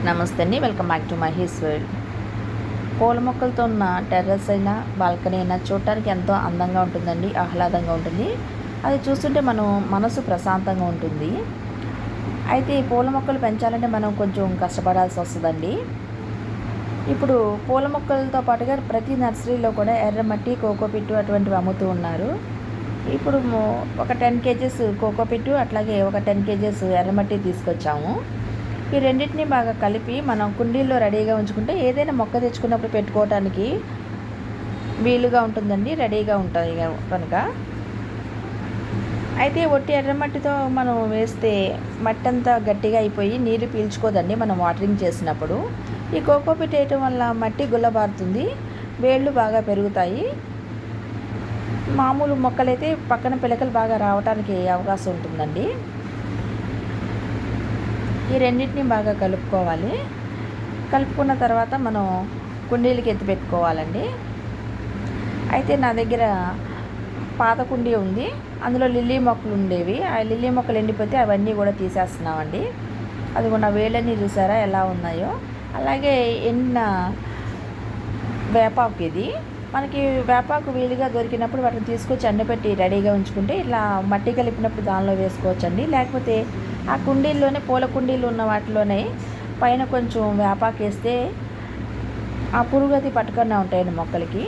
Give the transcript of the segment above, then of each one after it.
నమస్తే అండి, welcome back to my his world. పూల మొక్కలతో ఉన్న టెర్రస్ అయినా బాల్కనీ అయినా చూడటానికి ఎంతో అందంగా ఉంటుందండి, ఆహ్లాదంగా ఉంటుంది. అది చూస్తుంటే మనం మనసు ప్రశాంతంగా ఉంటుంది. అయితే ఈ పూల మొక్కలు పెంచాలంటే మనం కొంచెం కష్టపడాల్సి వస్తుందండి. ఇప్పుడు పూల మొక్కలతో పాటుగా ప్రతి నర్సరీలో కూడా ఎర్రమట్టి, కోకోపిట్టు అటువంటివి అమ్ముతూ ఉన్నారు. ఇప్పుడు ఒక 10 కేజెస్ కోకోపిట్టు అట్లాగే ఒక 10 కేజెస్ ఎర్రమట్టి తీసుకొచ్చాము. ఈ రెండింటిని బాగా కలిపి మనం కుండీల్లో రెడీగా ఉంచుకుంటే ఏదైనా మొక్క తెచ్చుకున్నప్పుడు పెట్టుకోవడానికి వీలుగా ఉంటుందండి, రెడీగా ఉంటాయి కనుక. అయితే ఒట్టి ఎర్రమట్టితో మనం వేస్తే మట్టి అంతా గట్టిగా అయిపోయి నీరు పీల్చుకోదండి మనం వాటరింగ్ చేసినప్పుడు. ఈ కోకోపిట్ వేయటం వల్ల మట్టి గుల్లబారుతుంది, వేళ్ళు బాగా పెరుగుతాయి. మామూలు మొక్కలైతే పక్కన పిలకలు బాగా రావడానికి అవకాశం ఉంటుందండి. ఈ రెండింటిని బాగా కలుపుకోవాలి. కలుపుకున్న తర్వాత మనం కుండీలకి ఎత్తి పెట్టుకోవాలండి. అయితే నా దగ్గర పాత కుండీ ఉంది, అందులో లిల్లీ మొక్కలు ఉండేవి. ఆ లిల్లీ మొక్కలు ఎండిపోతే అవన్నీ కూడా తీసేస్తున్నామండి. అది కూడా వేళ్ళన్నీ చూసారా ఎలా ఉన్నాయో. అలాగే ఎండిన వేపాకు, ఇది మనకి వేపాకు వీలుగా దొరికినప్పుడు వాటిని తీసుకొచ్చి ఎండపెట్టి రెడీగా ఉంచుకుంటే ఇలా మట్టి కలిపినప్పుడు దానిలో వేసుకోవచ్చండి. లేకపోతే ఆ కుండీల్లోనే, పూల కుండీలు ఉన్న వాటిలోనే పైన కొంచెం వేపాకు వేస్తే ఆ పురుగతి పట్టుకునే ఉంటాయండి మొక్కలకి.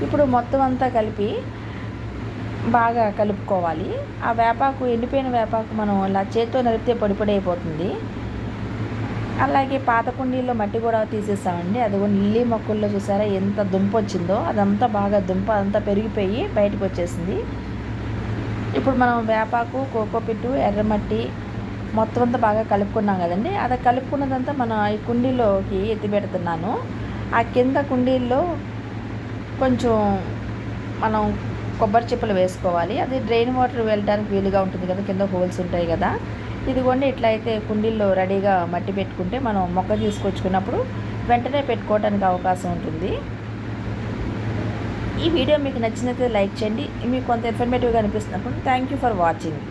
ఇప్పుడు మొత్తం అంతా కలిపి బాగా కలుపుకోవాలి. ఆ వేపాకు, ఎండిపోయిన వేపాకు మనం ఇలా చేత్తో నలిపితే పొడి పొడి అయిపోతుంది. అలాగే పాత కుండీల్లో మట్టి కూడా తీసేస్తామండి. అది కూడా లిల్లీ మొక్కల్లో చూసారా ఎంత దుంప వచ్చిందో, అదంతా బాగా దుంప అంతా పెరిగిపోయి బయటకు వచ్చేసింది. ఇప్పుడు మనం వేపాకు, కోకోపిట్టు, ఎర్రమట్టి మొత్తం అంతా బాగా కలుపుకున్నాం కదండి. అది కలుపుకున్నదంతా మన ఈ కుండీలోకి ఎత్తి పెడుతున్నాను. ఆ కింద కుండీల్లో కొంచెం మనం కొబ్బరి చిప్పలు వేసుకోవాలి. అది డ్రైన్ వాటర్ వెళ్ళడానికి వీలుగా ఉంటుంది కదా, కింద హోల్స్ ఉంటాయి కదా. ఇదిగోండి ఇట్లా అయితే కుండీల్లో రెడీగా మట్టి పెట్టుకుంటే మనం మొక్క తీసుకొచ్చుకున్నప్పుడు వెంటనే పెట్టుకోవడానికి అవకాశం ఉంటుంది. ఈ వీడియో మీకు నచ్చినట్లయితే లైక్ చేయండి. మీకు కొంత ఇన్ఫర్మేటివ్గా అనిపిస్తున్నప్పుడు థ్యాంక్ యూ ఫర్ వాచింగ్.